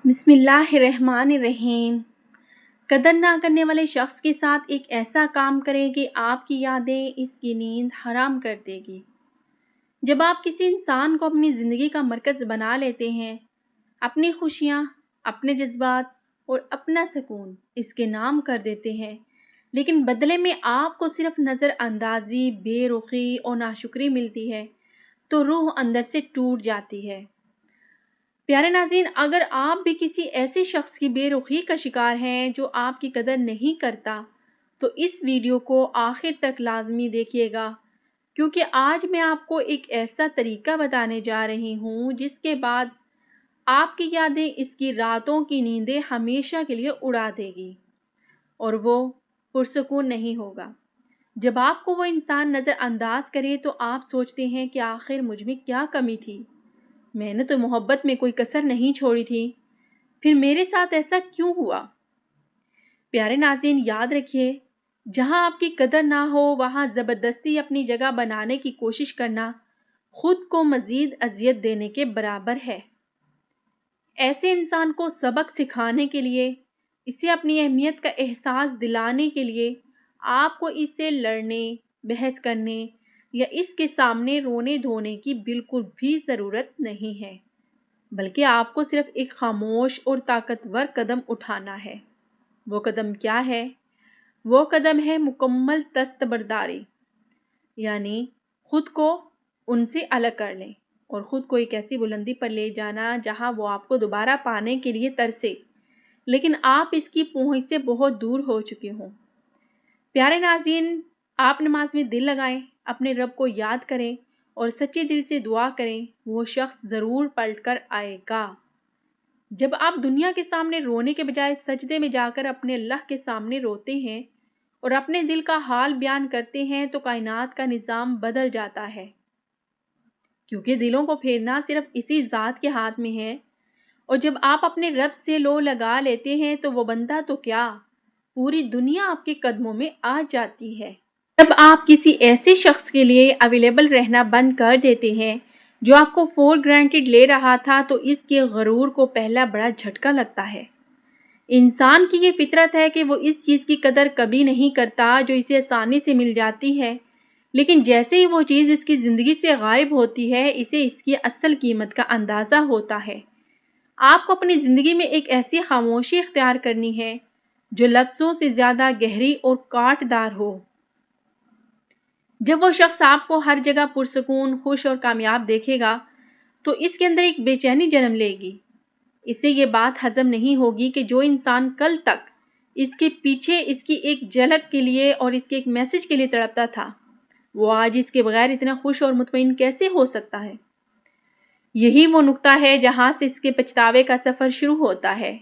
بسم اللہ الرحمن الرحیم۔ قدر نہ کرنے والے شخص کے ساتھ ایک ایسا کام کریں کہ آپ کی یادیں اس کی نیند حرام کر دے گی۔ جب آپ کسی انسان کو اپنی زندگی کا مرکز بنا لیتے ہیں، اپنی خوشیاں، اپنے جذبات اور اپنا سکون اس کے نام کر دیتے ہیں، لیکن بدلے میں آپ کو صرف نظر اندازی، بے رخی اور ناشکری ملتی ہے، تو روح اندر سے ٹوٹ جاتی ہے۔ پیارے ناظرین، اگر آپ بھی کسی ایسے شخص کی بے رخی کا شکار ہیں جو آپ کی قدر نہیں کرتا، تو اس ویڈیو کو آخر تک لازمی دیکھیے گا، کیونکہ آج میں آپ کو ایک ایسا طریقہ بتانے جا رہی ہوں جس کے بعد آپ کی یادیں اس کی راتوں کی نیندیں ہمیشہ کے لیے اڑا دے گی اور وہ پرسکون نہیں ہوگا۔ جب آپ کو وہ انسان نظر انداز کرے تو آپ سوچتے ہیں کہ آخر مجھ میں کیا کمی تھی؟ میں نے تو محبت میں کوئی کسر نہیں چھوڑی تھی، پھر میرے ساتھ ایسا کیوں ہوا؟ پیارے ناظرین، یاد رکھیے، جہاں آپ کی قدر نہ ہو وہاں زبردستی اپنی جگہ بنانے کی کوشش کرنا خود کو مزید اذیت دینے کے برابر ہے۔ ایسے انسان کو سبق سکھانے کے لیے، اسے اپنی اہمیت کا احساس دلانے کے لیے آپ کو اس سے لڑنے، بحث کرنے یا اس کے سامنے رونے دھونے کی بالکل بھی ضرورت نہیں ہے، بلکہ آپ کو صرف ایک خاموش اور طاقتور قدم اٹھانا ہے۔ وہ قدم کیا ہے؟ وہ قدم ہے مکمل دستبرداری، یعنی خود کو ان سے الگ کر لیں اور خود کو ایک ایسی بلندی پر لے جانا جہاں وہ آپ کو دوبارہ پانے کے لیے ترسے، لیکن آپ اس کی پہنچ سے بہت دور ہو چکے ہوں۔ پیارے ناظرین، آپ نماز میں دل لگائیں، اپنے رب کو یاد کریں اور سچے دل سے دعا کریں، وہ شخص ضرور پلٹ کر آئے گا۔ جب آپ دنیا کے سامنے رونے کے بجائے سجدے میں جا کر اپنے اللہ کے سامنے روتے ہیں اور اپنے دل کا حال بیان کرتے ہیں تو کائنات کا نظام بدل جاتا ہے، کیونکہ دلوں کو پھیرنا صرف اسی ذات کے ہاتھ میں ہے۔ اور جب آپ اپنے رب سے لو لگا لیتے ہیں تو وہ بندہ تو کیا، پوری دنیا آپ کے قدموں میں آ جاتی ہے۔ جب آپ کسی ایسے شخص کے لیے اویلیبل رہنا بند کر دیتے ہیں جو آپ کو فور گرانٹیڈ لے رہا تھا، تو اس کے غرور کو پہلا بڑا جھٹکا لگتا ہے۔ انسان کی یہ فطرت ہے کہ وہ اس چیز کی قدر کبھی نہیں کرتا جو اسے آسانی سے مل جاتی ہے، لیکن جیسے ہی وہ چیز اس کی زندگی سے غائب ہوتی ہے، اسے اس کی اصل قیمت کا اندازہ ہوتا ہے۔ آپ کو اپنی زندگی میں ایک ایسی خاموشی اختیار کرنی ہے جو لفظوں سے زیادہ گہری اور کاٹ دار ہو۔ جب وہ شخص آپ کو ہر جگہ پرسکون، خوش اور کامیاب دیکھے گا تو اس کے اندر ایک بے چینی جنم لے گی۔ اسے یہ بات ہضم نہیں ہوگی کہ جو انسان کل تک اس کے پیچھے اس کی ایک جھلک کے لیے اور اس کے ایک میسج کے لیے تڑپتا تھا، وہ آج اس کے بغیر اتنا خوش اور مطمئن کیسے ہو سکتا ہے؟ یہی وہ نقطہ ہے جہاں سے اس کے پچھتاوے کا سفر شروع ہوتا ہے۔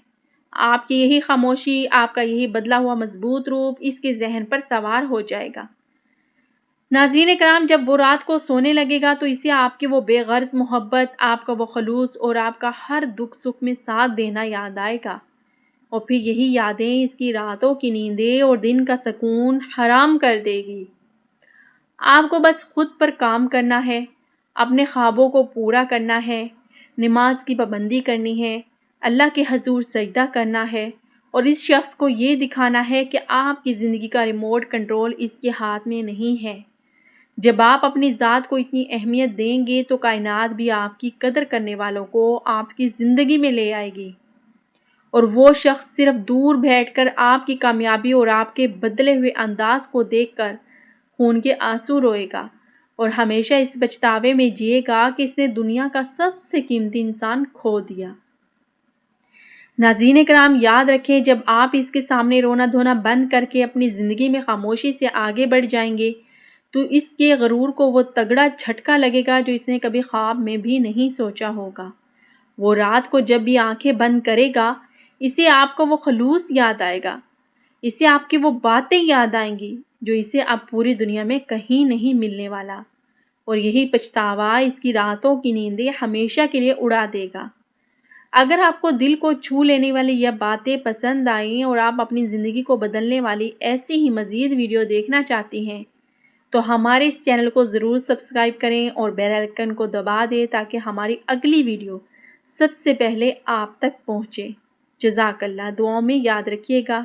آپ کی یہی خاموشی، آپ کا یہی بدلا ہوا مضبوط روپ اس کے ذہن پر سوار ہو جائے گا۔ ناظرین کرام، جب وہ رات کو سونے لگے گا تو اسے آپ کی وہ بے غرض محبت، آپ کا وہ خلوص اور آپ کا ہر دکھ سکھ میں ساتھ دینا یاد آئے گا، اور پھر یہی یادیں اس کی راتوں کی نیندیں اور دن کا سکون حرام کر دے گی۔ آپ کو بس خود پر کام کرنا ہے، اپنے خوابوں کو پورا کرنا ہے، نماز کی پابندی کرنی ہے، اللہ کے حضور سجدہ کرنا ہے، اور اس شخص کو یہ دکھانا ہے کہ آپ کی زندگی کا ریموٹ کنٹرول اس کے ہاتھ میں نہیں ہے۔ جب آپ اپنی ذات کو اتنی اہمیت دیں گے تو کائنات بھی آپ کی قدر کرنے والوں کو آپ کی زندگی میں لے آئے گی، اور وہ شخص صرف دور بیٹھ کر آپ کی کامیابی اور آپ کے بدلے ہوئے انداز کو دیکھ کر خون کے آنسو روئے گا اور ہمیشہ اس پچھتاوے میں جیے گا کہ اس نے دنیا کا سب سے قیمتی انسان کھو دیا۔ ناظرین کرام، یاد رکھیں، جب آپ اس کے سامنے رونا دھونا بند کر کے اپنی زندگی میں خاموشی سے آگے بڑھ جائیں گے تو اس کے غرور کو وہ تگڑا جھٹکا لگے گا جو اس نے کبھی خواب میں بھی نہیں سوچا ہوگا۔ وہ رات کو جب بھی آنکھیں بند کرے گا، اسے آپ کو وہ خلوص یاد آئے گا، اسے آپ کی وہ باتیں یاد آئیں گی جو اسے اب پوری دنیا میں کہیں نہیں ملنے والا، اور یہی پچھتاوا اس کی راتوں کی نیندیں ہمیشہ کے لیے اڑا دے گا۔ اگر آپ کو دل کو چھو لینے والی یہ باتیں پسند آئیں اور آپ اپنی زندگی کو بدلنے والی ایسی ہی مزید ویڈیو دیکھنا چاہتی ہیں تو ہمارے اس چینل کو ضرور سبسکرائب کریں اور بیل آئیکن کو دبا دیں تاکہ ہماری اگلی ویڈیو سب سے پہلے آپ تک پہنچے۔ جزاک اللہ۔ دعاؤں میں یاد رکھیے گا۔